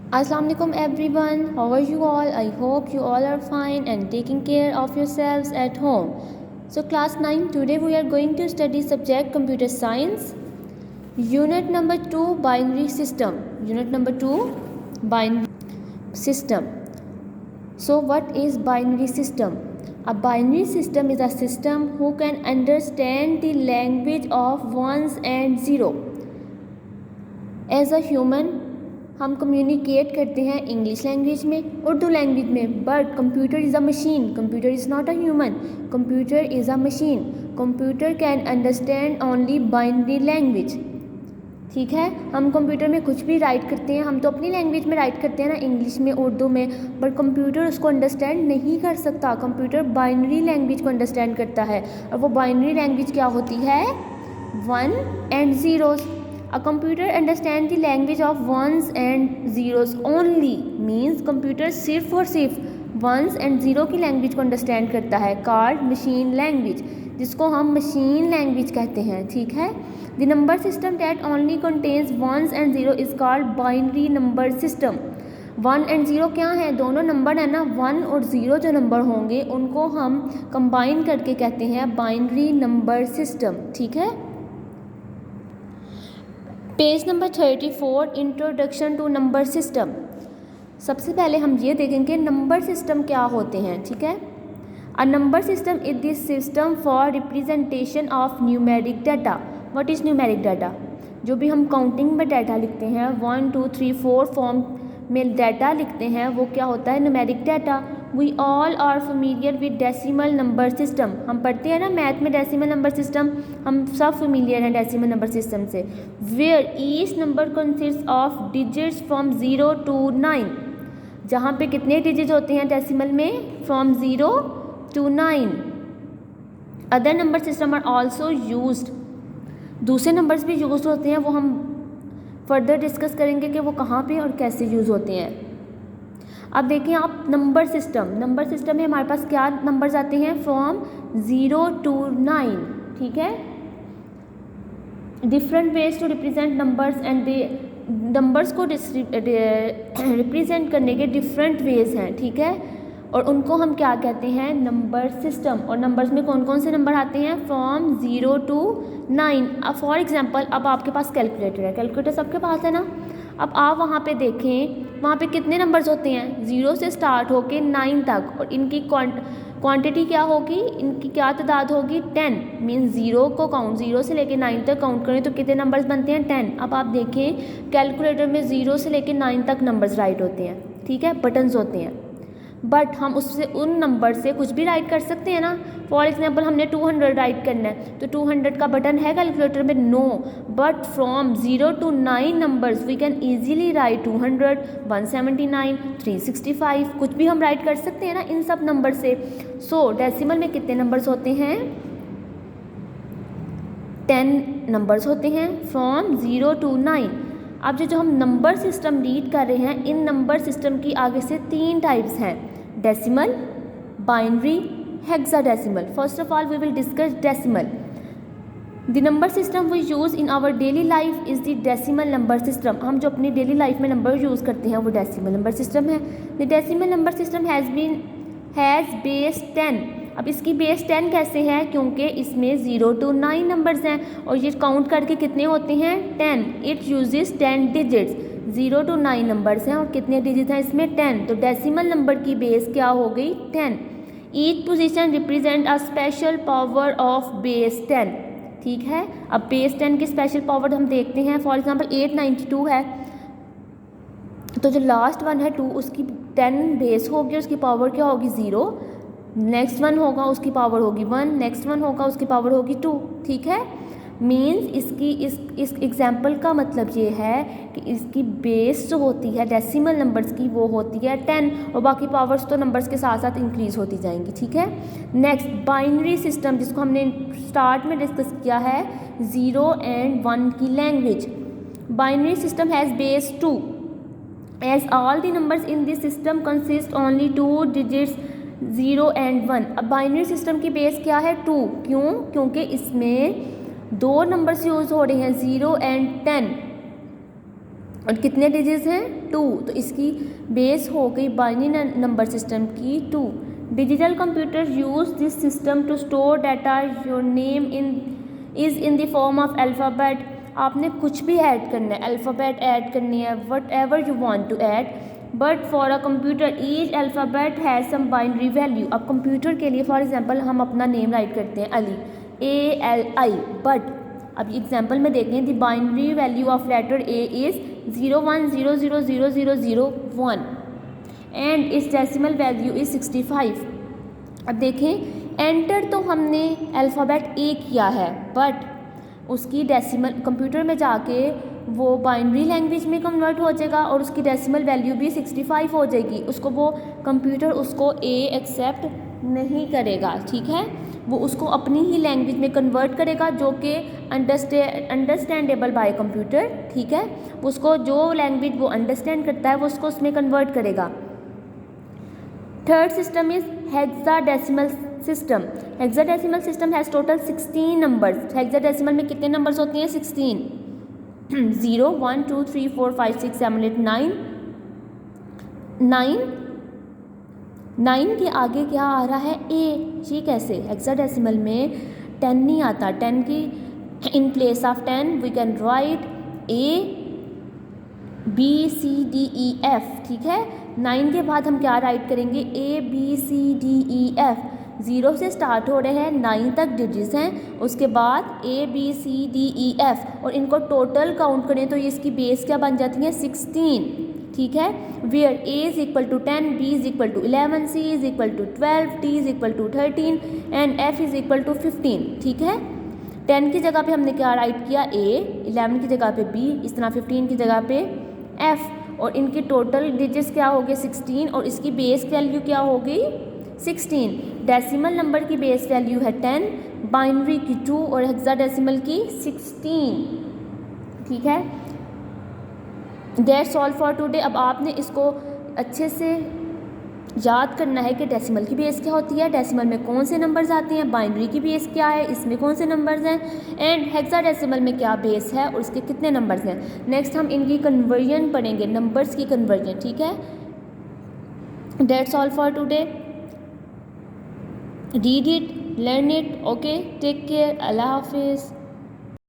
Assalamualaikum everyone. How are you all? I hope you all are fine and taking care of yourselves at home. So class 9, today we are going to study subject computer science. Unit number 2, binary system. Unit number 2, binary system. So what is binary system? A binary system is a system who can understand the language of ones and zero. As a human हम communicate करते हैं English language में, Urdu language में, but computer is a machine. Computer is not a human. Computer is a machine. Computer can understand only binary language. ठीक है, हम computer में कुछ भी राइट करते हैं, हम तो अपनी लैंग्वेज में राइट करते हैं ना, इंग्लिश में, उर्दू में, बट कंप्यूटर उसको अंडरस्टैंड नहीं कर सकता. कंप्यूटर बाइनरी लैंग्वेज को अंडरस्टैंड करता है, और वो बाइनरी लैंग्वेज क्या होती है? 1 and 0s. A computer understands the language of ones and zeros only. Means computer सिर्फ और सिर्फ ones and zero की लैंग्वेज को अंडरस्टैंड करता है. called machine language, जिसको हम मशीन लैंग्वेज कहते हैं. ठीक है. The number system that only contains ones and zero is called binary number system. 1 and 0 क्या है? दोनों नंबर है ना. 1 और 0 जो नंबर होंगे उनको हम कंबाइन करके कहते हैं बाइनरी नंबर सिस्टम. ठीक है. Page number 34, introduction to number system. सबसे पहले हम ये देखेंगे नंबर सिस्टम क्या होते हैं. ठीक है. A number system is this system for representation of numeric data. What is numeric data? जो भी हम काउंटिंग में डाटा लिखते हैं, 1 2 3 4 फॉर्म में डाटा लिखते हैं, वो क्या होता है? Numeric data. We all are familiar with decimal number system. हम पढ़ते हैं ना मैथ में डेसिमल नंबर सिस्टम, हम सब फेमिलियर हैं डेसिमल नंबर सिस्टम से. Where each number consist of digits from 0 to 9. जहाँ पे कितने डिजिट होते हैं डेसिमल में? From 0 to 9. Other number system are also used. दूसरे नंबर्स भी यूज होते हैं, वो हम फर्दर डिस्कस करेंगे कि वो कहाँ पे और कैसे यूज़ होते हैं. अब देखिए आप नंबर सिस्टम. नंबर सिस्टम में हमारे पास क्या नंबर्स आते हैं? From 0 to 9. ठीक है. Different ways to represent numbers and numbers को रिप्रेजेंट करने के डिफरेंट वेज हैं. ठीक है. और उनको हम क्या कहते हैं? Number system. और नंबर्स में कौन कौन से नंबर आते हैं? From 0 to 9. अब फॉर एग्जांपल, अब आपके पास कैलकुलेटर है. कैलकुलेटर सबके पास है ना. अब आप वहाँ पे देखें, वहाँ पे कितने नंबर्स होते हैं? 0 से स्टार्ट होके 9 तक. और इनकी क्वांटिटी क्या होगी? इनकी क्या तादाद होगी? 10. मीन्स 0 को काउंट, 0 से लेके 9 तक काउंट करें तो कितने नंबर्स बनते हैं? 10. अब आप देखें कैलकुलेटर में 0 से लेके 9 तक नंबर्स राइट होते हैं. ठीक है. बटन्स होते हैं, बट हम उससे उन नंबर से कुछ भी राइट कर सकते हैं ना. फॉर एग्जांपल हमने 200 राइट करना है, तो 200 का बटन है कैलकुलेटर में? No. But from 0 to 9 numbers we can easily write 200, 179, 365. कुछ भी हम राइट कर सकते हैं ना इन सब नंबर से. सो डेसिमल में कितने नंबर्स होते हैं? 10 नंबर्स होते हैं फ्रॉम 0 to 9. अब जो हम नंबर सिस्टम रीड कर रहे हैं, इन नंबर सिस्टम की आगे से 3 टाइप्स हैं: decimal, binary, hexadecimal. First of all we will discuss decimal. The number system we use in our daily life is the decimal number system. हम जो अपनी डेली लाइफ में नंबर यूज़ करते हैं वो डेसिमल नंबर सिस्टम है. The decimal number system has base 10. अब इसकी बेस 10 कैसे है? क्योंकि इसमें 0 to 9 नंबर्स हैं और ये काउंट करके कितने होते हैं? 10. It uses 10 digits. 0 to 9 numbers हैं और कितने डिजिट हैं इसमें? 10. तो डेसिमल नंबर की बेस क्या हो गई? 10. Each position represent a special power of base 10. ठीक है. अब बेस 10 की स्पेशल पावर हम देखते हैं. फॉर एग्जाम्पल 892 है, तो जो लास्ट वन है 2, उसकी 10 बेस होगी, उसकी पावर क्या होगी? 0. नेक्स्ट वन होगा उसकी पावर होगी 1, नेक्स्ट वन होगा उसकी पावर होगी 2. ठीक है. मीन्स इसकी इस एग्जाम्पल का मतलब ये है कि इसकी बेस जो होती है डेसिमल नंबर्स की वो होती है 10, और बाकी पावर्स तो नंबर्स के साथ साथ इंक्रीज होती जाएंगी. ठीक है. नेक्स्ट बाइनरी सिस्टम, जिसको हमने स्टार्ट में डिस्कस किया है, 0 and 1 की language. Binary system has base 2 as all the numbers in this system consist only 2 digits 0 and 1. अब बाइनरी सिस्टम की बेस क्या है? 2. क्यों? क्योंकि इसमें 2 नंबर्स यूज़ हो रहे हैं, 0 and 10. और कितने डिजिट्स हैं 2, तो इसकी बेस हो गई बाइनरी नंबर सिस्टम की 2। Digital computer use this system to store data, your name is in the form of alphabet. आपने कुछ भी ऐड करना है, अल्फ़ाबेट ऐड करनी है, whatever you want to add, but for a computer each alphabet has some binary value. अब computer के लिए फॉर एग्जांपल हम अपना नेम राइट करते हैं अली, ALI, बट अब एग्जांपल में देखते हैं the binary value of letter A is 01000001 and it's decimal value is 65। अब देखें एंटर तो हमने अल्फ़ाबेट A किया है, बट उसकी डेसिमल कंप्यूटर में जाके वो बाइनरी लैंग्वेज में कन्वर्ट हो जाएगा और उसकी डेसिमल वैल्यू भी 65 हो जाएगी। उसको वो कंप्यूटर उसको A एक्सेप्ट नहीं करेगा, ठीक है, वो उसको अपनी ही लैंग्वेज में कन्वर्ट करेगा जो कि अंडरस्टैंडेबल बाय कंप्यूटर, ठीक है, उसको जो लैंग्वेज वो अंडरस्टैंड करता है वो उसको उसमें कन्वर्ट करेगा। Third system is hexadecimal system. Hexadecimal system has total 16 numbers. Hexadecimal में कितने नंबर्स होती हैं 16, 0 1 2 3 4 5 6 7 8 9 के आगे क्या आ रहा है A। ये कैसे? हेक्साडेसिमल में 10 नहीं आता, 10 की in place of 10 we can write A B C D E F, ठीक है। 9 के बाद हम क्या राइट करेंगे A B C D E F। 0 से स्टार्ट हो रहे हैं, 9 तक डिजिट्स हैं, उसके बाद A B C D E F और इनको टोटल काउंट करें तो ये इसकी बेस क्या बन जाती है 16, ठीक है। Where A is equal to 10, B is equal to 11, C is equal to 12, T is equal to 13 and F is equal to 15, ठीक है। 10 की जगह पे हमने क्या राइट किया A, 11 की जगह पे B, इस तरह 15 की जगह पे F और इनकी टोटल डिजिट्स क्या हो गए 16 और इसकी बेस वैल्यू क्या हो गई 16। डेसिमल नंबर की बेस वैल्यू है 10, बाइनरी की 2 और हेक्साडेसिमल की 16, ठीक है। That's all for today. अब आपने इसको अच्छे से याद करना है कि डेसिमल की बेस क्या होती है, डेसिमल में कौन से नंबर्स आते हैं, बाइनरी की बेस क्या है, इसमें कौन से नंबर्स हैं, एंड हेक्साडेसिमल में क्या बेस है और इसके कितने नंबर्स हैं। नेक्स्ट हम इनकी कन्वर्जन पढ़ेंगे, नंबर्स की कन्वर्जन, ठीक है। That's all for today. Read it, learn it, okay, take care, Allah हाफिज़।